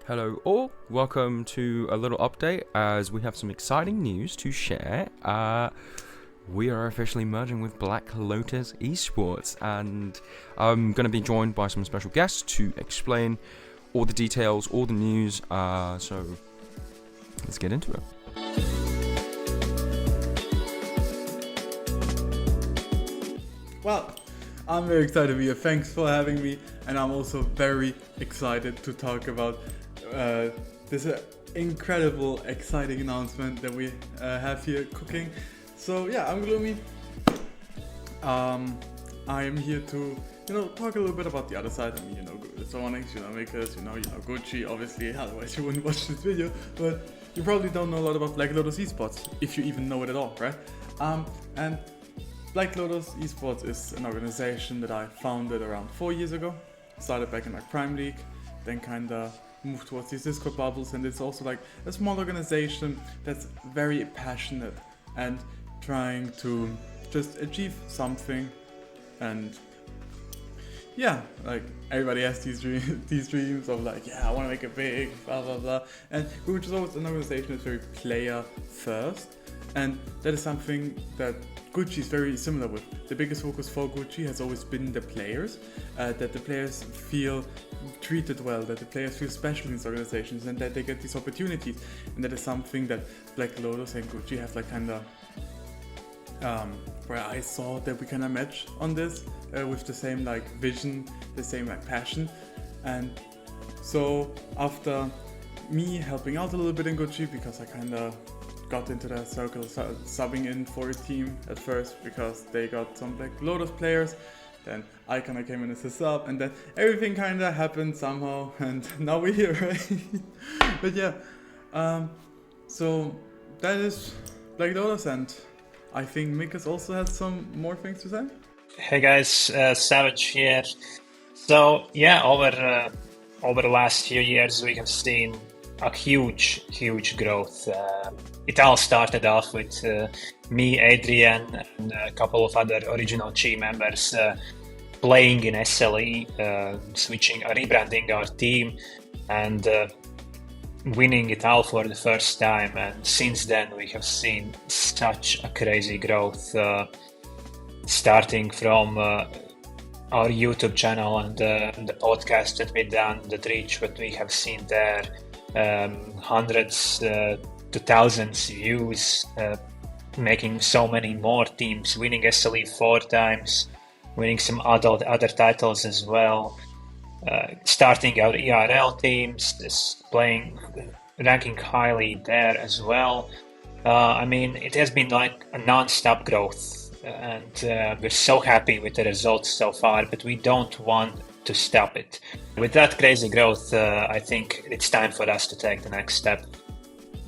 Hello all, welcome to a little update as we have some exciting news to share. We are officially merging with Black Lotus Esports, and I'm going to be joined by some special guests to explain all the details, all the news, so let's get into it. Well, I'm very excited to be here. Thanks for having me, and I'm also very excited to talk about this incredible, exciting announcement that we have here cooking. So yeah, I'm Gloomy. I am here to talk a little bit about the other side. I mean, Sonics, Makers, Gucci. Obviously, otherwise you wouldn't watch this video. But you probably don't know a lot about Black Lotus Esports, if you even know it at all, right? And Black Lotus Esports is an organization that I founded around 4 years ago. Started back in my Prime League, then kinda moved towards these Discord bubbles, and it's also like a small organization that's very passionate and trying to just achieve something. And yeah, like everybody has these dreams of like, yeah, I want to make it big, blah blah blah. And which is always an organization that's very player first, and that is something that Gucci is very similar with. The biggest focus for Gucci has always been the players, that the players feel treated well, that the players feel special in these organizations, and that they get these opportunities. And that is something that Black Lotus and Gucci have like kinda, where I saw that we kinda match on this, with the same like vision, the same like passion. And so after me helping out a little bit in Gucci, because I kinda got into that circle, subbing in for a team at first because they got some Black Lotus players. Then I kinda came in as a sub, and then everything kinda happened somehow, and now we're here, right? But yeah, so that is Black Lotus, and I think Mikas also has some more things to say. Hey guys, Savage here. So yeah, over the last few years we have seen a huge growth. It all started off with me, Adrian, and a couple of other original Chi members playing in SLE, rebranding our team, and winning it all for the first time. And since then we have seen such a crazy growth, starting from our YouTube channel and the podcast that we've done, the reach that we have seen there, hundreds to thousands views, making so many more teams, winning SLE 4 times, winning some other titles as well, starting our ERL teams, ranking highly there as well. I mean, it has been like a non-stop growth, and we're so happy with the results so far, but we don't want to stop it. With that crazy growth, I think it's time for us to take the next step.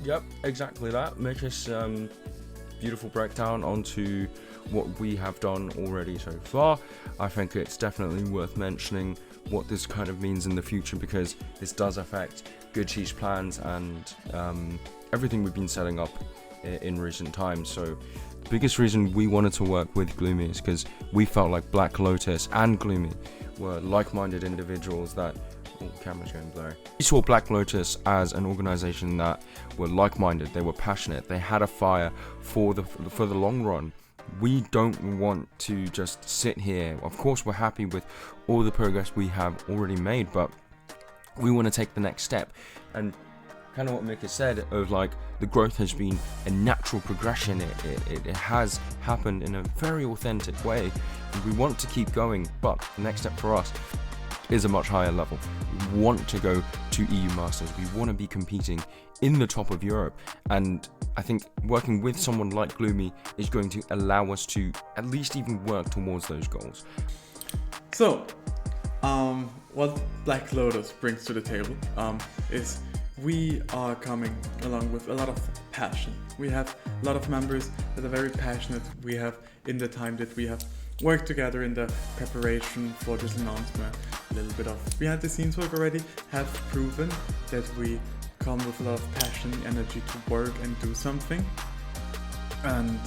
Yep, exactly that. Make us beautiful breakdown onto what we have done already so far. I think it's definitely worth mentioning what this kind of means in the future, because this does affect Gucci's plans and everything we've been setting up in recent times. So the biggest reason we wanted to work with Gloomy is because we felt like Black Lotus and Gloomy were like-minded individuals that... Oh, camera's going blurry. We saw Black Lotus as an organization that were like-minded, they were passionate, they had a fire for the long run. We don't want to just sit here. Of course, we're happy with all the progress we have already made, but we want to take the next step. And kind of what Mika said, of like the growth has been a natural progression. It has happened in a very authentic way, and we want to keep going. But the next step for us is a much higher level. We want to go to EU Masters. We want to be competing in the top of Europe, and I think working with someone like Gloomy is going to allow us to at least even work towards those goals. So, what Black Lotus brings to the table is we are coming along with a lot of passion. We have a lot of members that are very passionate. We have, in the time that we have worked together in the preparation for this announcement, a little bit of behind the scenes work already, have proven that we come with a lot of passion, energy to work and do something. And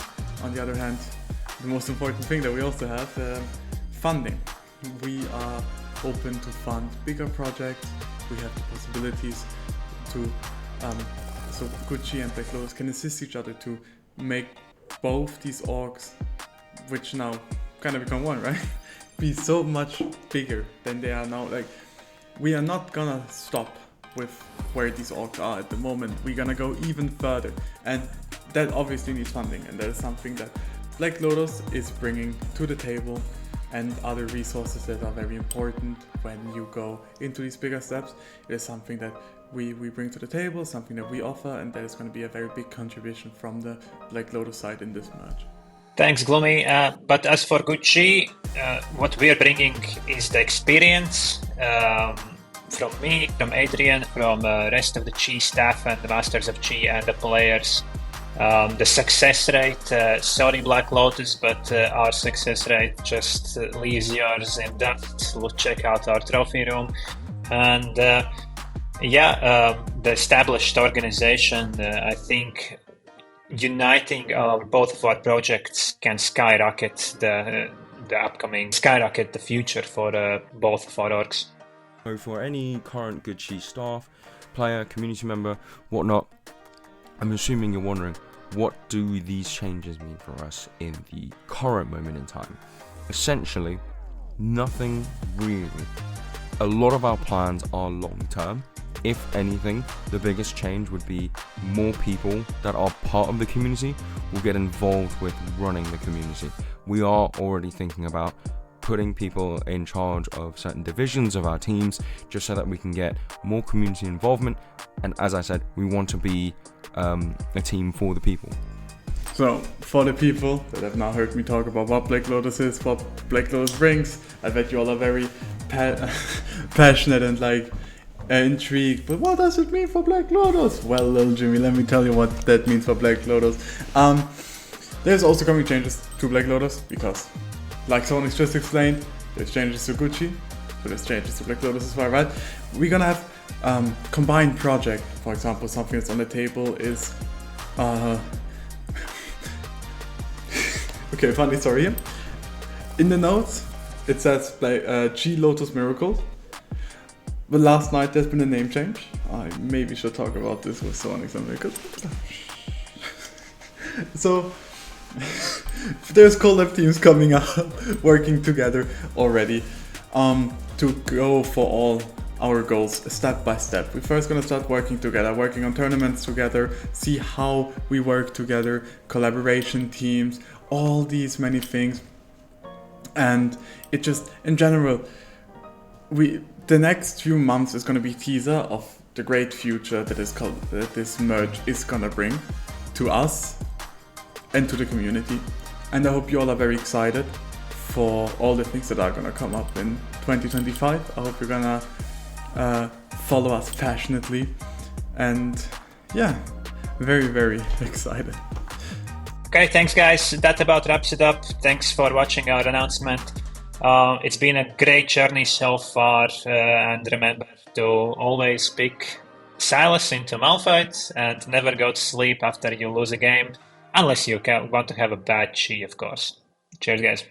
on the other hand, the most important thing that we also have, funding. We are open to fund bigger projects, we have the possibilities to, so Gucci and Black Lotus can assist each other to make both these orgs, which now kind of become one, right? Be so much bigger than they are now. Like, we are not gonna stop with where these orgs are at the moment. We're gonna go even further, and that obviously needs funding, and that is something that Black Lotus is bringing to the table, and other resources that are very important when you go into these bigger steps. It is something that we bring to the table, something that we offer, and that is going to be a very big contribution from the Black Lotus side in this merge. Thanks, Gloomy. But as for Gucci, what we're bringing is the experience from me, from Adrian, from the rest of the Chi staff and the Masters of Chi and the players. The success rate, sorry Black Lotus, but our success rate just leaves yours in dust. We'll check out our trophy room. And the established organization, I think uniting both of our projects can skyrocket the future for both of our orgs. So for any current Gucci staff, player, community member, whatnot, I'm assuming you're wondering, what do these changes mean for us in the current moment in time? Essentially, nothing really. A lot of our plans are long term. If anything, the biggest change would be more people that are part of the community will get involved with running the community. We are already thinking about putting people in charge of certain divisions of our teams just so that we can get more community involvement, and as I said, we want to be a team for the people. So for the people that have now heard me talk about what Black Lotus is, what Black Lotus brings, I bet you all are very passionate and intrigued. But what does it mean for Black Lotus? Well, little Jimmy, let me tell you what that means for Black Lotus. There's also coming changes to Black Lotus because, like Sonic just explained, there's changes to Gucci, so there's changes to Black Lotus as well, right? We're gonna have combined project. For example, something that's on the table is okay, funny story here. In the notes, it says G Lotus Miracles. But last night there's been a name change. I maybe should talk about this with Sonic something. So there's collab teams coming up, working together already to go for all our goals step by step. We're first gonna start working together, working on tournaments together, see how we work together, collaboration teams, all these many things. And it just, in general, the next few months is gonna be teaser of the great future that this merge is gonna bring to us and to the community. And I hope you all are very excited for all the things that are gonna come up in 2025. I hope you're gonna follow us passionately, and yeah, very, very excited. Okay, thanks guys. That about wraps it up. Thanks for watching our announcement. It's been a great journey so far, and remember to always pick Silas into Malphite and never go to sleep after you lose a game, unless you want to have a bad chi, of course. Cheers guys.